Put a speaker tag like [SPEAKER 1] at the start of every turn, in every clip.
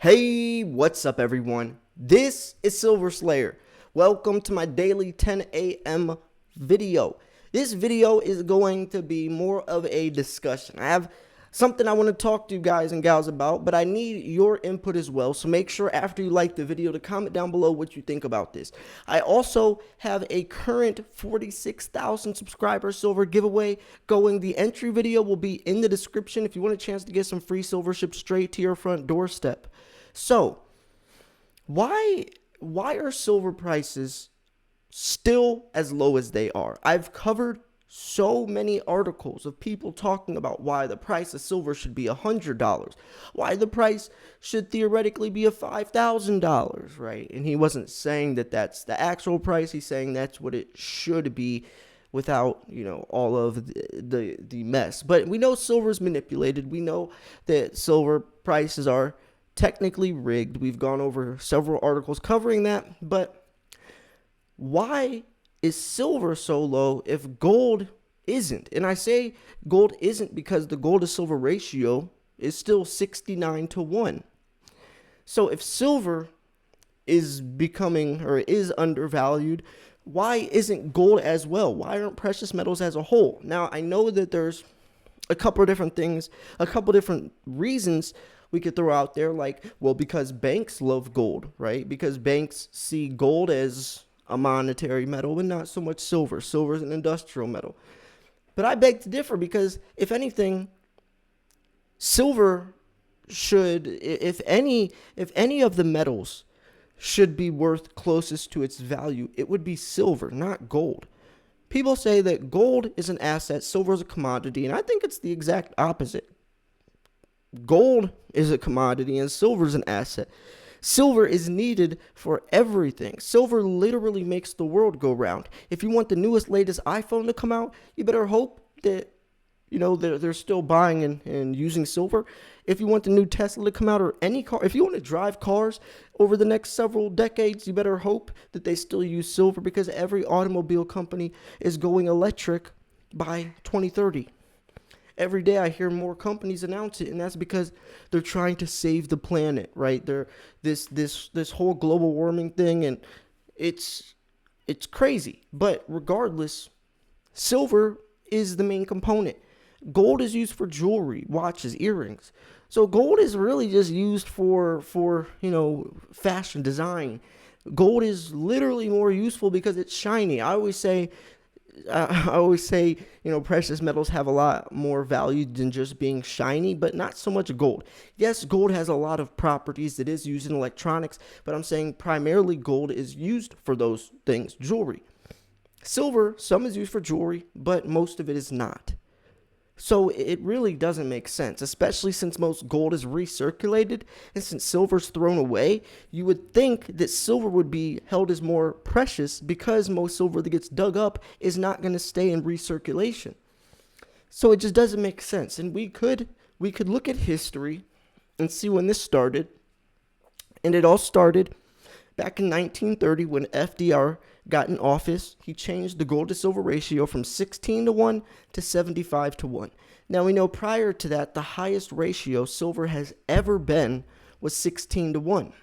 [SPEAKER 1] Hey, what's up everyone? This is Silver Slayer. Welcome to my daily 10 a.m. video. This video is going to be more of a discussion. I have something I want to talk to you guys and gals about, but I need your input as well. So make sure after you like the video to comment down below what you think about this. I also have a current 46,000 subscriber silver giveaway going. The entry video will be in the description if you want a chance to get some free silver shipped straight to your front doorstep. So, why are silver prices still as low as they are? I've covered so many articles of people talking about why the price of silver should be $100, why the price should theoretically be $5,000, right? And he wasn't saying that that's the actual price. He's saying that's what it should be without, all of the mess. But we know silver is manipulated. We know that silver prices are technically rigged. We've gone over several articles covering that, but why is silver so low if gold isn't? And I say gold isn't because the gold to silver ratio is still 69 to 1. So if silver is becoming or is undervalued, why isn't gold as well? Why aren't precious metals as a whole? Now, I know that there's a couple of different things, a couple of different reasons we could throw out there, like, well, because banks love gold, right? Because banks see gold as a monetary metal and not so much silver. Silver is an industrial metal. But I beg to differ because, if anything, silver should, if any of the metals should be worth closest to its value, it would be silver, not gold. People say that gold is an asset, silver is a commodity, and I think it's the exact opposite. Gold is a commodity and silver is an asset. Silver is needed for everything. Silver literally makes the world go round. If you want the newest, latest iPhone to come out, you better hope that, they're still buying and using silver. If you want the new Tesla to come out, or any car, if you want to drive cars over the next several decades, you better hope that they still use silver, because every automobile company is going electric by 2030. Every day I hear more companies announce it, and that's because they're trying to save the planet, right? They're this whole global warming thing, and it's crazy. But regardless, silver is the main component. Gold is used for jewelry, watches, earrings. So gold is really just used for fashion, design. Gold is literally more useful because it's shiny. I always say, precious metals have a lot more value than just being shiny, but not so much gold. Yes, gold has a lot of properties that is used in electronics, but I'm saying primarily gold is used for those things, jewelry. Silver, some is used for jewelry, but most of it is not. So it really doesn't make sense, especially since most gold is recirculated, and since silver's thrown away. You would think that silver would be held as more precious because most silver that gets dug up is not going to stay in recirculation. So it just doesn't make sense. And we could look at history and see when this started. And it all started back in 1930 when FDR got in office. He changed the gold to silver ratio from 16 to 1 to 75 to 1. Now, we know prior to that, the highest ratio silver has ever been was 16 to 1.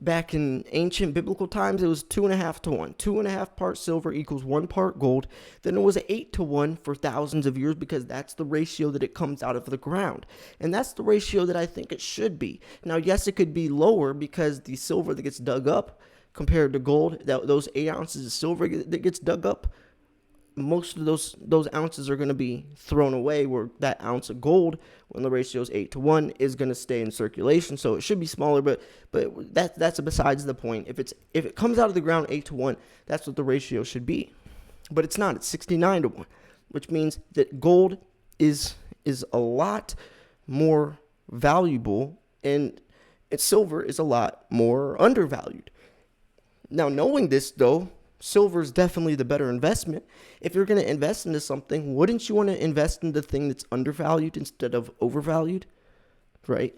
[SPEAKER 1] Back in ancient biblical times, it was 2.5 to 1. 2.5 parts silver equals 1 part gold. Then it was 8 to 1 for thousands of years, because that's the ratio that it comes out of the ground. And that's the ratio that I think it should be. Now, yes, it could be lower because the silver that gets dug up compared to gold, those 8 ounces of silver that gets dug up, most of those ounces are going to be thrown away, where that ounce of gold, when the ratio is 8 to 1, is going to stay in circulation. So it should be smaller, but that's besides the point. If it comes out of the ground 8 to 1, that's what the ratio should be. But it's not. It's 69 to 1, which means that gold is a lot more valuable, and silver is a lot more undervalued. Now, knowing this, though, silver is definitely the better investment. If you're going to invest into something, wouldn't you want to invest in the thing that's undervalued instead of overvalued, right?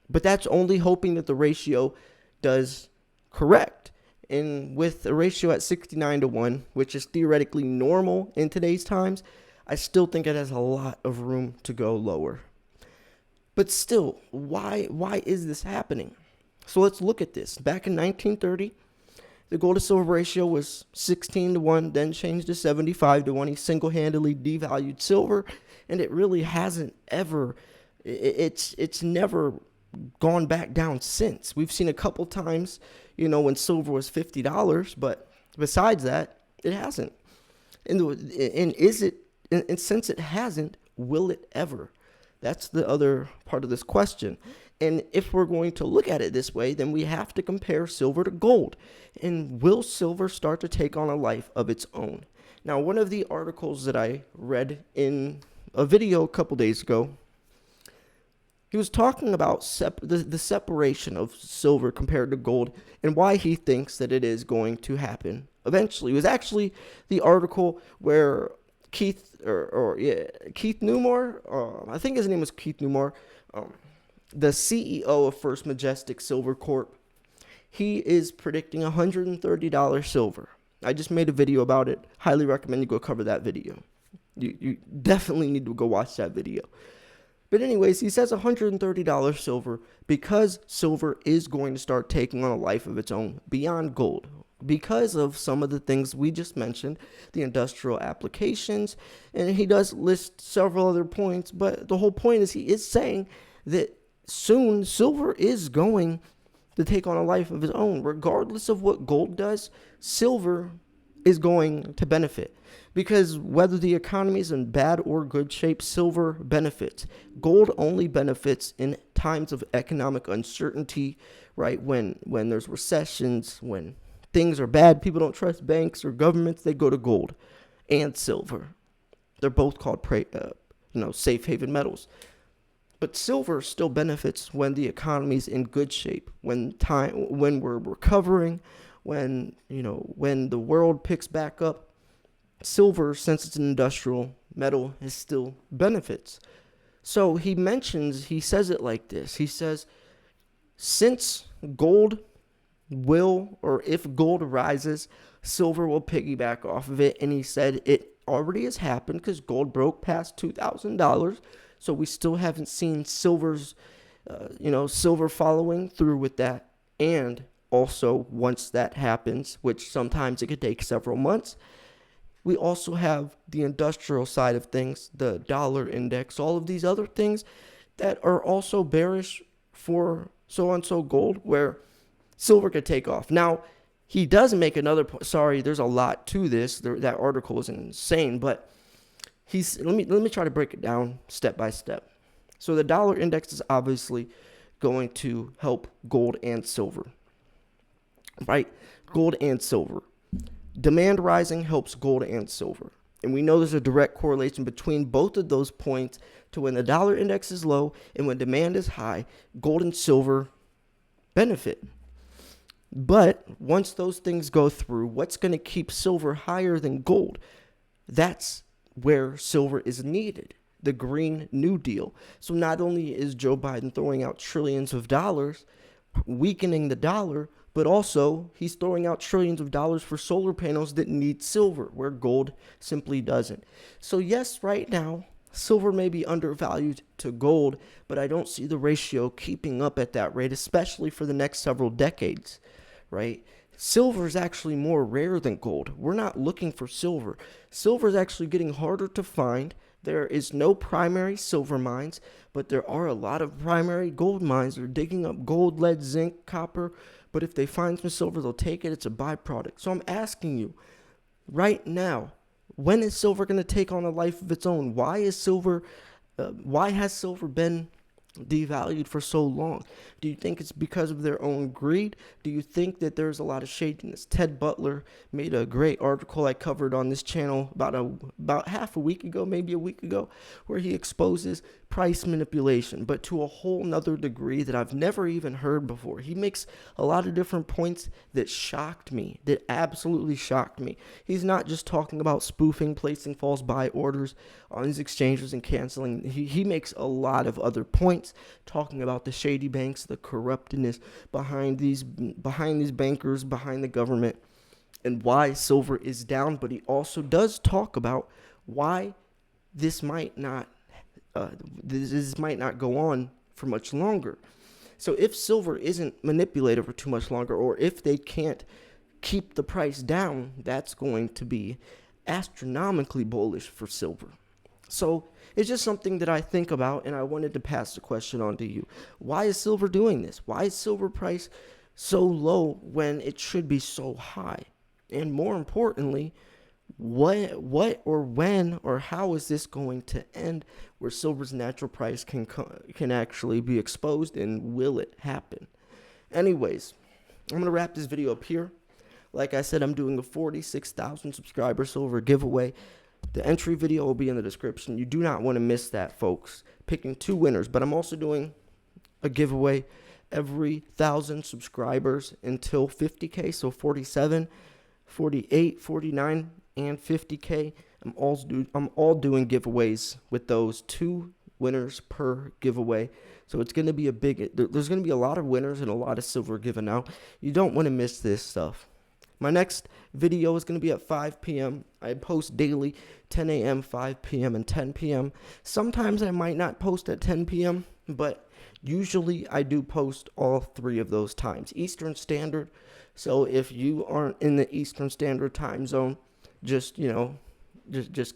[SPEAKER 1] But that's only hoping that the ratio does correct. And with a ratio at 69 to 1, which is theoretically normal in today's times, I still think it has a lot of room to go lower. But still, why is this happening? So let's look at this. Back in 1930, the gold to silver ratio was 16 to 1, then changed to 75 to 1. He single-handedly devalued silver, and it really hasn't ever, it's never gone back down since. We've seen a couple times, when silver was $50, but besides that, it hasn't. And since it hasn't, will it ever? That's the other part of this question. And if we're going to look at it this way, then we have to compare silver to gold. And will silver start to take on a life of its own? Now, one of the articles that I read in a video a couple days ago, he was talking about the separation of silver compared to gold and why he thinks that it is going to happen eventually. It was actually the article where Keith Newmore, I think his name was Keith Newmore, the CEO of First Majestic Silver Corp. He is predicting $130 silver. I just made a video about it. Highly recommend you go cover that video. You definitely need to go watch that video. But anyways, he says $130 silver because silver is going to start taking on a life of its own beyond gold, because of some of the things we just mentioned, the industrial applications, and he does list several other points, but the whole point is he is saying that soon silver is going to take on a life of its own. Regardless of what gold does, silver is going to benefit, because whether the economy is in bad or good shape, silver benefits. Gold only benefits in times of economic uncertainty, right? When there's recessions, when things are bad, people don't trust banks or governments, they go to gold and silver. They're both called safe haven metals. But silver still benefits when the economy's in good shape, when we're recovering, when the world picks back up. Silver, since it's an industrial metal, is still benefits. So he says it like this. He says, since gold if gold rises, silver will piggyback off of it. And he said it already has happened because gold broke past $2,000. So we still haven't seen silver following through with that. And also, once that happens, which sometimes it could take several months, we also have the industrial side of things, the dollar index, all of these other things that are also bearish for so-and-so gold, where silver could take off. Now, he does make another point. Sorry, there's a lot to this. That article is insane, but let me try to break it down step by step. So the dollar index is obviously going to help gold and silver, right? Gold and silver. Demand rising helps gold and silver. And we know there's a direct correlation between both of those points to when the dollar index is low and when demand is high, gold and silver benefit. But once those things go through, what's going to keep silver higher than gold? That's where silver is needed, the Green New Deal. So not only is Joe Biden throwing out trillions of dollars, weakening the dollar, but also he's throwing out trillions of dollars for solar panels that need silver, where gold simply doesn't. So yes, right now, silver may be undervalued to gold, but I don't see the ratio keeping up at that rate, especially for the next several decades, right? Silver is actually more rare than gold. We're not looking for silver. Silver is actually getting harder to find. There is no primary silver mines, but there are a lot of primary gold mines. They're digging up gold, lead, zinc, copper, but if they find some silver, they'll take it. It's a byproduct. So I'm asking you, right now, when is silver going to take on a life of its own? Why has silver been devalued for so long? Do you think it's because of their own greed? Do you think that there's a lot of shadiness? Ted Butler made a great article I covered on this channel about half a week ago, maybe a week ago, where he exposes price manipulation, but to a whole nother degree that I've never even heard before. He makes a lot of different points that shocked me, that absolutely shocked me. He's not just talking about spoofing, placing false buy orders on these exchanges and canceling. He makes a lot of other points, talking about the shady banks, the corruptness behind these bankers, behind the government, and why silver is down. But he also does talk about why this might not go on for much longer. So if silver isn't manipulated for too much longer, or if they can't keep the price down, that's going to be astronomically bullish for silver. So it's just something that I think about, and I wanted to pass the question on to you. Why is silver doing this? Why is silver price so low when it should be so high? And more importantly, what or when or how is this going to end where silver's natural price can actually be exposed, and will it happen? Anyways, I'm going to wrap this video up here. Like I said, I'm doing a 46,000 subscriber silver giveaway. The entry video will be in the description. You do not want to miss that, folks. Picking 2 winners, but I'm also doing a giveaway every 1,000 subscribers until 50K, so 47, 48, 49, and 50K. I'm all doing giveaways with those 2 winners per giveaway. So it's going to be there's going to be a lot of winners and a lot of silver given out. You don't want to miss this stuff. My next video is going to be at 5 p.m. I post daily, 10 a.m., 5 p.m., and 10 p.m. Sometimes I might not post at 10 p.m., but usually I do post all 3 of those times. Eastern Standard. So if you aren't in the Eastern Standard time zone, just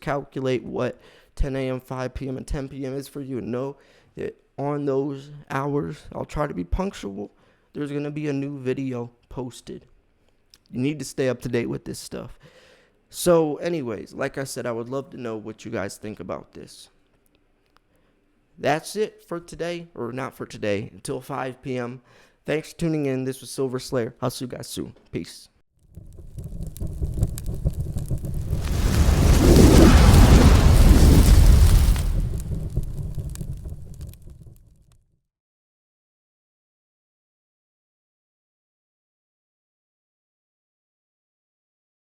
[SPEAKER 1] calculate what 10 a.m., 5 p.m., and 10 p.m. is for you, and know that on those hours, I'll try to be punctual. There's going to be a new video posted. You need to stay up to date with this stuff. So anyways, like I said, I would love to know what you guys think about this. That's it for today, or not for today, until 5 p.m. Thanks for tuning in. This was Silver Slayer. I'll see you guys soon. Peace.